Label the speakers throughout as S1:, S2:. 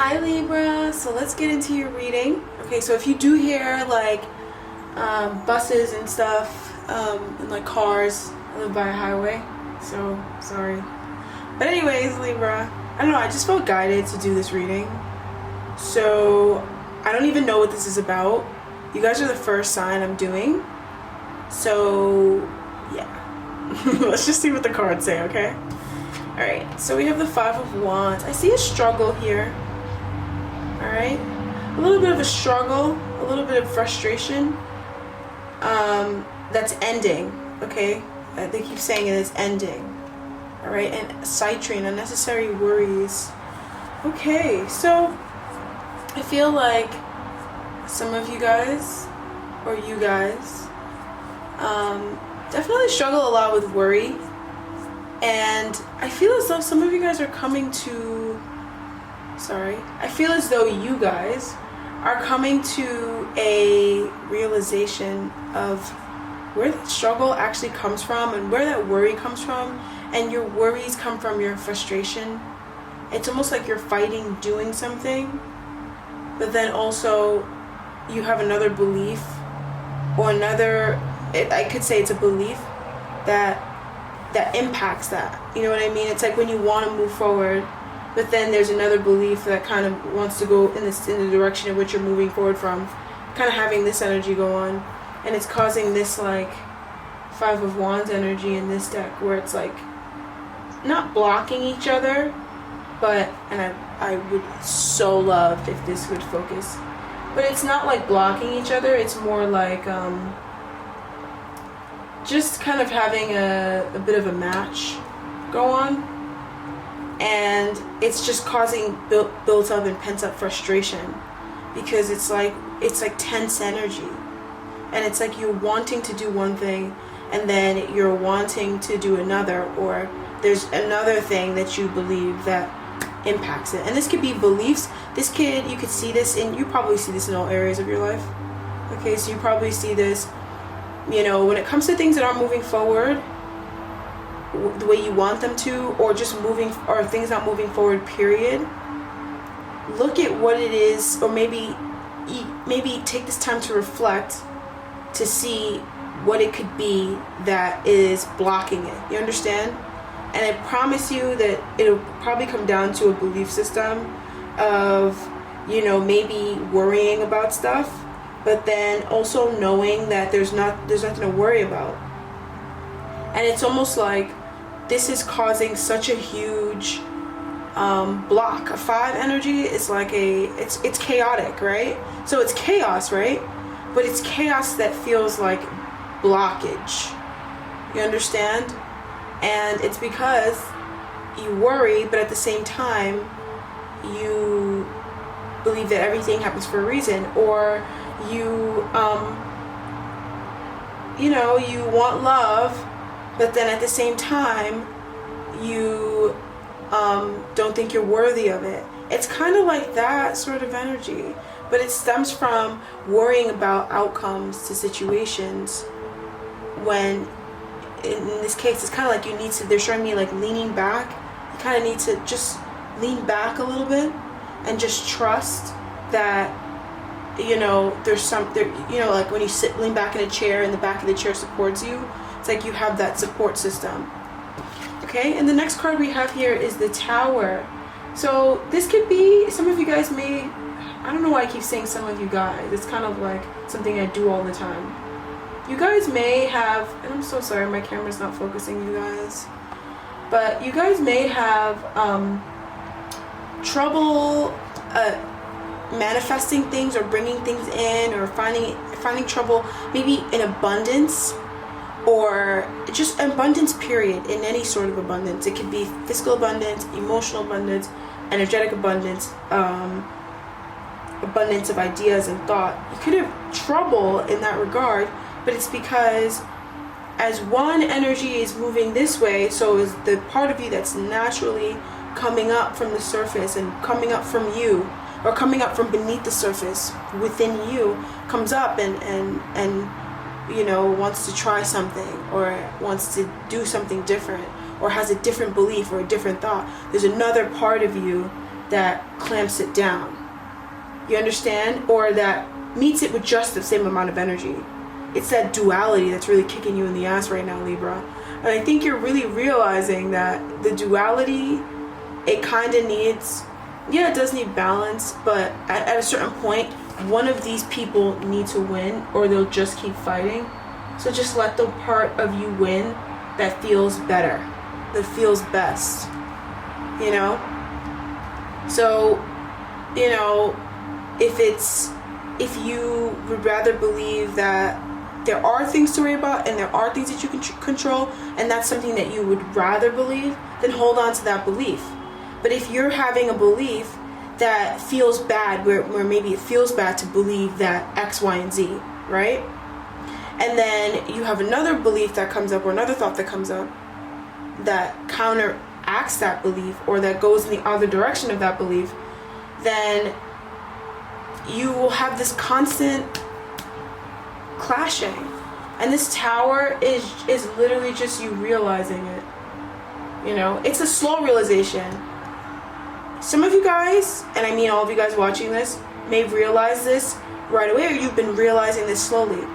S1: Hi Libra, so let's get into your reading. Okay, so if you do hear like buses and stuff and like cars, I live by a highway, so sorry. But anyways, Libra, I don't know, I just felt guided to do this reading. So I don't even know what this is about. You guys are the first sign I'm doing. So yeah, let's just see what the cards say, okay? Alright, so we have the Five of Wands. I see a struggle here. Alright, a little bit of a struggle, a little bit of frustration that's ending, okay? They keep saying it is ending. Alright, and citrine, unnecessary worries. Okay, so I feel like some of you guys, or you guys, definitely struggle a lot with worry. And I feel as though some of you guys are coming to, I feel as though you guys are coming to a realization of where that struggle actually comes from and where that worry comes from. And your worries come from your frustration. It's almost like you're fighting doing something, but then also you have another belief or I could say it's a belief that impacts that. You know what I mean? It's like when you want to move forward, but then there's another belief that kind of wants to go in the direction in which you're moving forward from, kind of having this energy go on, and it's causing this like Five of Wands energy in this deck where it's like not blocking each other, but, and I would so love if this would focus, but it's not like blocking each other, it's more like just kind of having a bit of a match go on, and it's just causing built up and pent up frustration because it's like tense energy, and it's like you're wanting to do one thing and then you're wanting to do another, or there's another thing that you believe that impacts it. And this could be beliefs. You could see this you probably see this in all areas of your life. Okay, so you probably see this, you know, when it comes to things that aren't moving forward the way you want them to, or just or things not moving forward, period. Look at what it is, or maybe take this time to reflect to see what it could be that is blocking it. You understand? And I promise you that it'll probably come down to a belief system of, you know, maybe worrying about stuff, but then also knowing that there's nothing to worry about. And it's almost like this is causing such a huge block. A 5 energy is like it's chaotic, right? So it's chaos, right? But it's chaos that feels like blockage. You understand? And it's because you worry, but at the same time you believe that everything happens for a reason, or you you want love, but then at the same time you don't think you're worthy of it. It's kind of like that sort of energy, but it stems from worrying about outcomes to situations, when in this case it's kind of like they're showing me like leaning back. You kind of need to just lean back a little bit and just trust that, you know, like when you lean back in a chair and the back of the chair supports you. It's like you have that support system. Okay, and the next card we have here is the Tower. So this could be, some of you guys may, I don't know why I keep saying some of you guys, it's kind of like something I do all the time. You guys may have, and I'm so sorry my camera's not focusing, you guys, but you guys may have trouble manifesting things or bringing things in, or finding trouble maybe in abundance, or just abundance period, in any sort of abundance. It could be physical abundance, emotional abundance, energetic abundance, abundance of ideas and thought. You could have trouble in that regard, but it's because as one energy is moving this way, so is the part of you that's naturally coming up from the surface and coming up from you, or coming up from beneath the surface within you, comes up and you know, wants to try something, or wants to do something different, or has a different belief or a different thought. There's another part of you that clamps it down. You understand? Or that meets it with just the same amount of energy. It's that duality that's really kicking you in the ass right now, Libra. And I think you're really realizing that the duality, it kind of needs, yeah, it does need balance, but at a certain point, one of these people need to win or they'll just keep fighting. So just let the part of you win that feels better, that feels best, you know? So, you know, if you would rather believe that there are things to worry about and there are things that you can control, and that's something that you would rather believe, then hold on to that belief. But if you're having a belief that feels bad, where maybe it feels bad to believe that X, Y, and Z, right? And then you have another belief that comes up, or another thought that comes up that counteracts that belief, or that goes in the other direction of that belief, then you will have this constant clashing. And this tower is literally just you realizing it. You know, it's a slow realization. Some of you guys, and I mean all of you guys watching this, may realize this right away, or you've been realizing this slowly.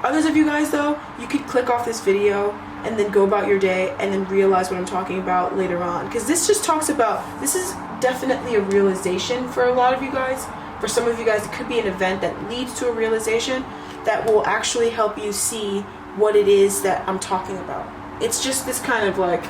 S1: Others of you guys, though, you could click off this video and then go about your day and then realize what I'm talking about later on. Because this just talks about, this is definitely a realization for a lot of you guys. For some of you guys, it could be an event that leads to a realization that will actually help you see what it is that I'm talking about. It's just this kind of like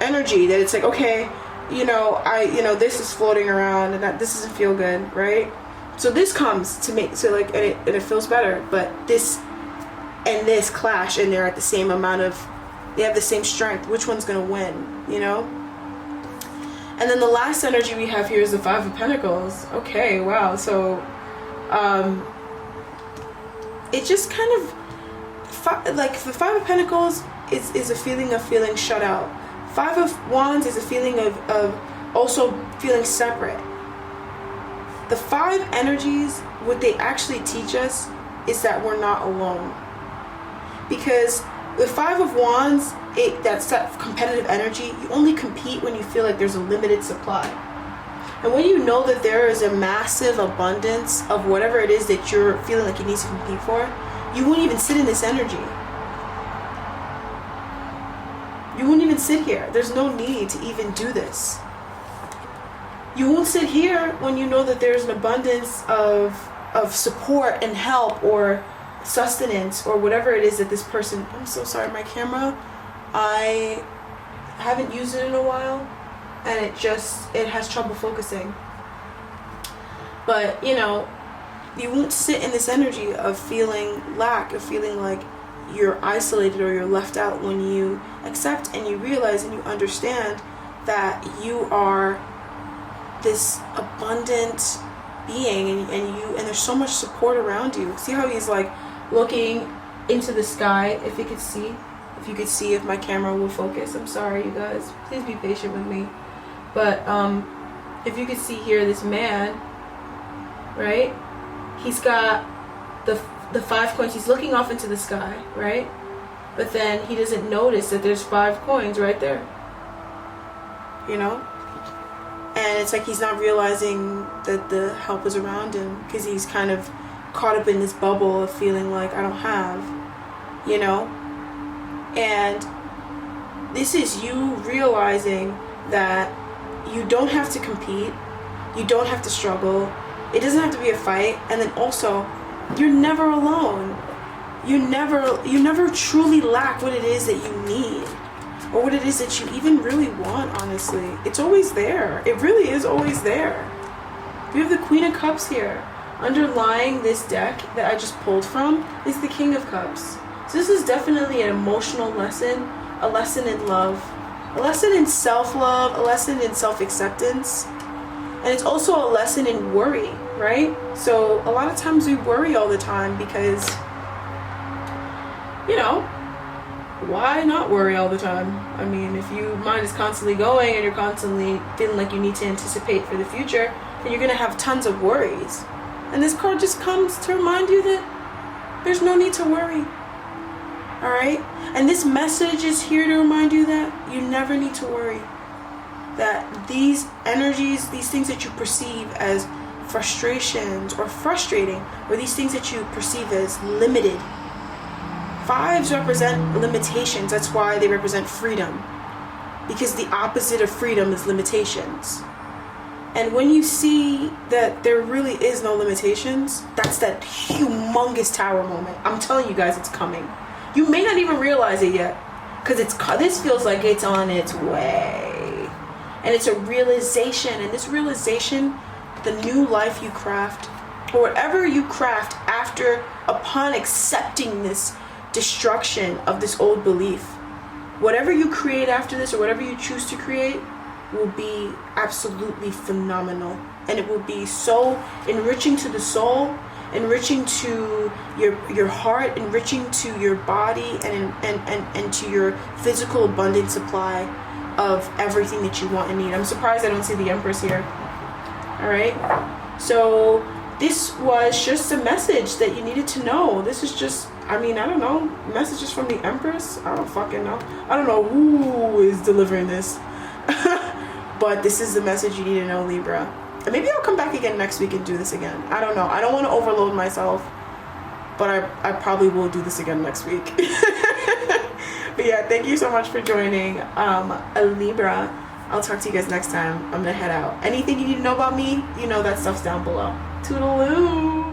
S1: energy that it's like, okay, this is floating around and this doesn't feel good, right? So this comes to make, so like, and it feels better, but this and this clash, and they're at the same amount of, they have the same strength. Which one's gonna win, you know? And then the last energy we have here is the Five of Pentacles. Okay, wow. So, it just kind of, like, the Five of Pentacles is a feeling of feeling shut out. Five of Wands is a feeling of also feeling separate. The five energies, what they actually teach us is that we're not alone. Because the Five of Wands, that's that competitive energy. You only compete when you feel like there's a limited supply. And when you know that there is a massive abundance of whatever it is that you're feeling like you need to compete for, you won't even sit in this energy. You won't even sit here. There's no need to even do this. You won't sit here when you know that there's an abundance of support and help or sustenance or whatever it is that this person, I'm so sorry, my camera, I haven't used it in a while and it has trouble focusing. But, you know, you won't sit in this energy of feeling lack, of feeling like you're isolated or you're left out when you accept and you realize and you understand that you are this abundant being and there's so much support around you. See how he's like looking into the sky? If you could see if my camera will focus. I'm sorry, you guys, please be patient with me. But if you could see here, this man, right, he's got the 5 coins. He's looking off into the sky, right? But then he doesn't notice that there's 5 coins right there, you know? And it's like he's not realizing that the help is around him because he's kind of caught up in this bubble of feeling like I don't have, you know? And this is you realizing that you don't have to compete, you don't have to struggle, it doesn't have to be a fight, and then also you're never alone. You never truly lack what it is that you need or what it is that you even really want, honestly. It's always there. It really is always there. We have the Queen of Cups here. Underlying this deck that I just pulled from is the King of Cups. So this is definitely an emotional lesson, a lesson in love, a lesson in self-love, a lesson in self-acceptance. And it's also a lesson in worry, right? So a lot of times we worry all the time because, you know, why not worry all the time? I mean, if your mind is constantly going and you're constantly feeling like you need to anticipate for the future, then you're going to have tons of worries. And this card just comes to remind you that there's no need to worry. All right? And this message is here to remind you that you never need to worry. that these energies, these things that you perceive as frustrations or frustrating, or these things that you perceive as limited, fives represent limitations. That's why they represent freedom, because the opposite of freedom is limitations. And when you see that there really is no limitations, that's that humongous tower moment. I'm telling you guys, it's coming. You may not even realize it yet, because this feels like it's on its way. And it's a realization, and this realization, the new life you craft, or whatever you craft upon accepting this destruction of this old belief, whatever you create after this, or whatever you choose to create, will be absolutely phenomenal. And it will be so enriching to the soul, enriching to your heart, enriching to your body, and to your physical abundant supply of everything that you want and need. I'm surprised I don't see the Empress here. Alright, so this was just a message that you needed to know. This is just, I don't know, messages from the Empress. I don't fucking know. I don't know who is delivering this. But this is the message you need to know, Libra. And maybe I'll come back again next week and do this again. I don't know. I don't want to overload myself, but I probably will do this again next week. But yeah, thank you so much for joining, Libra. I'll talk to you guys next time. I'm gonna head out. Anything you need to know about me, you know that stuff's down below. Toodaloo!